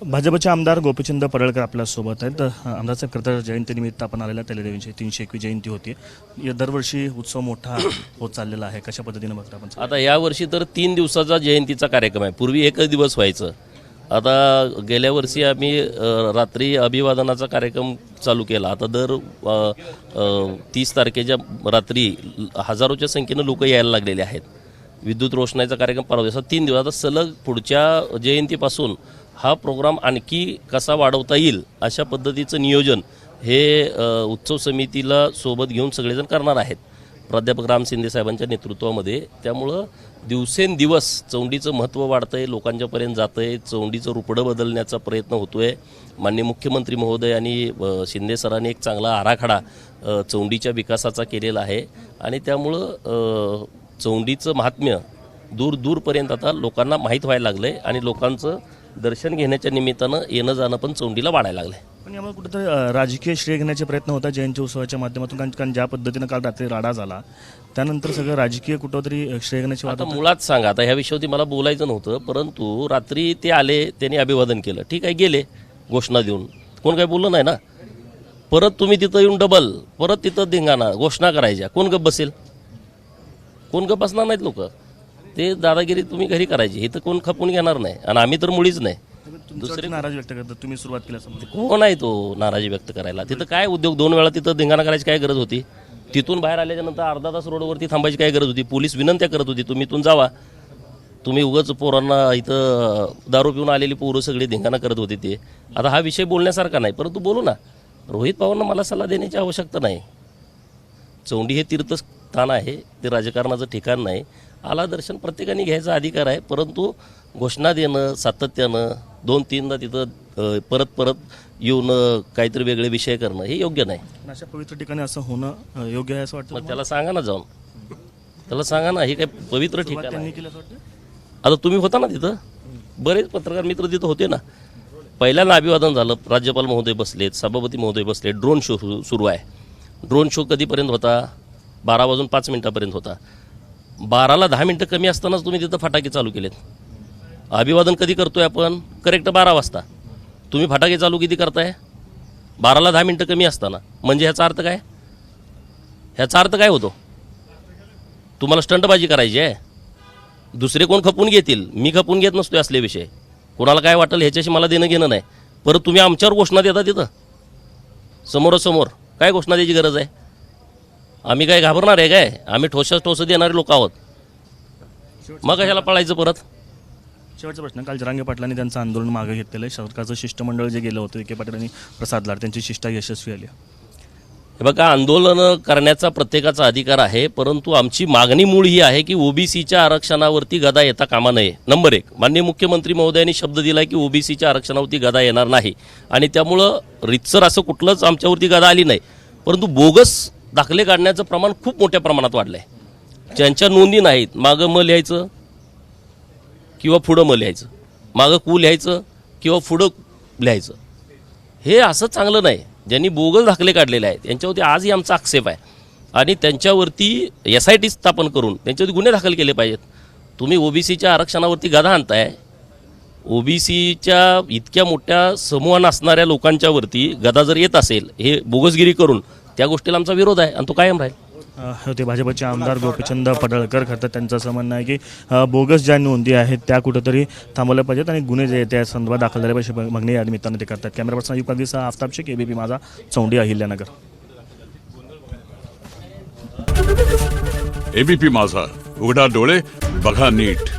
भाजपचे आमदार गोपीचंद पडळकर आपल्यासोबत आहेत. आमदार साहेब खरं तर जयंतीनिमित्त आपण आलेल्या तेलदेवींची 301वी जयंती होती. दरवर्षी उत्सव मोठा होत चाललेला आहे. कशा पद्धतीने बघता आपण? आता यावर्षी तर 3 दिवसाचा जयंतीचा कार्यक्रम आहे. पूर्वी एकच दिवस व्हायचं. आता गेल्या वर्षी आम्ही रात्री अभिवादनाचा कार्यक्रम चालू केला. आता दर 30 तारखेच्या रात्री हजारोच्या संख्येनं लोक यायला लागलेले आहेत. विद्युत रोषणाईचा कार्यक्रम परवा दिवसा 3 दिवस. आता सलग पुढच्या जयंतीपासून हा प्रोग्राम आणखी कसा वाढवता येईल अशा पद्धतीचं नियोजन हे उत्सव समितीला सोबत घेऊन सगळेजण करणार आहेत, प्राध्यापक राम शिंदे साहेबांच्या नेतृत्वामध्ये. त्यामुळं दिवसेंदिवस चौंडीचं महत्त्व वाढतं आहे, लोकांच्यापर्यंत जातं आहे, चौंडीचं रुपडं बदलण्याचा प्रयत्न होतो आहे. माननीय मुख्यमंत्री महोदय आणि शिंदे सरांनी एक चांगला आराखडा चौंडीच्या विकासाचा केलेला आहे आणि त्यामुळं चौंडीचं महात्म्य दूरपर्यंत आता लोकांना माहीत व्हायला लागलं आहे आणि लोकांचं दर्शन घेण्याच्या निमित्तानं येणं जाणं पण चौंडीला वाढायला लागलं आहे. पण यामुळे कुठेतरी राजकीय श्रेय घेण्याचे प्रयत्न होतात जयंती उत्सवाच्या माध्यमातून, कारण ज्या पद्धतीनं काल रात्री राडा झाला त्यानंतर सगळं राजकीय कुठंतरी श्रेय घेण्याची आता मुळात सांगा, आता ह्या विषयावरती मला बोलायचं नव्हतं, परंतु रात्री ते आले, त्यांनी अभिवादन केलं, ठीक आहे, गेले घोषणा देऊन, कोण काही बोललं नाही ना. परत तुम्ही तिथं येऊन डबल परत तिथं धिंगाणा घोषणा करायच्या, कोण गप बसेल? कोण गप बसणार नाहीत लोक. ते दादागिरी तुम्ही घरी करायची, हे तर कोण खपून घेणार नाही आणि आम्ही तर मुळीच नाही. दुसरे नाराजी व्यक्त करतात, तुम्ही सुरुवात केल्यासमोर कोण आहे तो नाराजी व्यक्त करायला? तिथं काय उद्योग 2 वेळा तिथं धिंगाणा करायची काय गरज होती? तिथून बाहेर आल्याच्या नंतर अर्धा तास रोडवरती थांबायची काय गरज होती? पोलीस विनंत्या करत होती, तुम्ही इथून जावा. तुम्ही उगाच पोरांना इथं दारू पिऊन आलेली पोरं सगळी धिंगाणा करत होती. ते आता हा विषय बोलण्यासारखा नाही, परंतु बोलू ना. रोहित पवारांना मला सल्ला देण्याची आवश्यकता नाही. चौंडी हे तीर्थस्थान आहे, ते राजकारणाचं ठिकाण नाही. आला दर्शन प्रत्येकाने घ्यायचा अधिकार आहे, परंतु घोषणा देणं सातत्यानं 2-3दा तिथं परत येऊन काहीतरी वेगळे विषय करणं हे योग्य नाही. अशा पवित्र ठिकाणी असं होणं योग्य आहे असं वाटतं? मग त्याला सांगा ना, जाऊन त्याला सांगा ना, हे काय पवित्र ठिकाण आहे? त्यांनी केलं असं वाटतं. आता तुम्ही होता ना तिथं, बरेच पत्रकार मित्र तिथं होते ना. पहिल्यांदा अभिवादन झालं, राज्यपाल महोदय बसलेत, सभापती महोदय बसलेत, ड्रोन शो सुरू आहे. ड्रोन शो कधीपर्यंत होता? 12:05 होता. 12ला 10 मिनिटं कमी असतानाच तुम्ही तिथं फटाके चालू केलेत. अभिवादन कधी करतोय आपण? करेक्ट 12 वाजता. तुम्ही फटाके चालू किती करताय? 12ला 10 मिनिटं कमी असताना. म्हणजे ह्याचा अर्थ काय? ह्याचा अर्थ काय होतो? तुम्हाला स्टंटबाजी करायची आहे? दुसरे कोण खपून घेतील, मी खपून घेत नसतोय असले विषय. कोणाला काय वाटेल ह्याच्याशी मला देणं घेणं नाही. परत तुम्ही आमच्यावर घोषणा देता तिथं समोरासमोर. काय घोषणा द्यायची गरज आहे? आम्ही काय घाबरणार आहे काय? आम्ही ठोस देणारे लोक आहोत. मग कशाला पळायचं परत? शेवटचा प्रश्न, काल जरांगे पाटलांनी त्यांचं आंदोलन मागे घेतलेलं आहे. सरकारचं शिष्टमंडळ जे गेलं होतं, विखे पाटील आणि प्रसाद लाड, त्यांची शिष्टा यशस्वी आली. हे बघा, आंदोलन करण्याचा प्रत्येकाचा अधिकार आहे, परंतु आमची मागणी मूळ ही आहे की ओबीसीच्या आरक्षणावरती गदा येता कामा नये. नंबर 1, माननीय मुख्यमंत्री महोदयांनी शब्द दिला की ओबीसीच्या आरक्षणावरती गदा येणार नाही आणि त्यामुळं रितसर असं कुठलंच आमच्यावरती गदा आली नाही. परंतु बोगस दाखले काढण्याचं प्रमाण खूप मोठ्या प्रमाणात वाढलं आहे. ज्यांच्या नोंदी नाहीत, मागं म लिहायचं किंवा पुढं म लिहायचं, मागं कू लिहायचं किंवा पुढं लिहायचं. हे असं चांगलं नाही. ज्यांनी बोगस दाखले काढलेले आहेत त्यांच्यावरती आजही आमचा आक्षेप आहे आणि त्यांच्यावरती SIT स्थापन करून त्यांच्यावरती गुन्हे दाखल केले पाहिजेत. तुम्ही ओबीसीच्या आरक्षणावरती गदा आणताय. ओबीसीच्या इतक्या मोठ्या समूहानं असणाऱ्या लोकांच्यावरती गदा जर येत असेल, हे बोगसगिरी करून, त्या गोष्टीला आमचा विरोध आहे आणि तो कायम राहील. होते भाजपचे आमदार गोपीचंद पडळकर. खरं तर त्यांचं असं म्हणणं आहे की बोगस ज्या नोंदी आहेत त्या कुठंतरी थांबवल्या पाहिजेत आणि गुन्हे जे त्या संदर्भात दाखल झाले पाहिजे मागणी या निमित्तानं ते करतात. कॅमेरा पर्सन अयूब कागदीसह आफताब शेख, ABP माझा, चौंडी, अहिल्यानगर. ABP माझा, उघडा डोळे बघा नीट.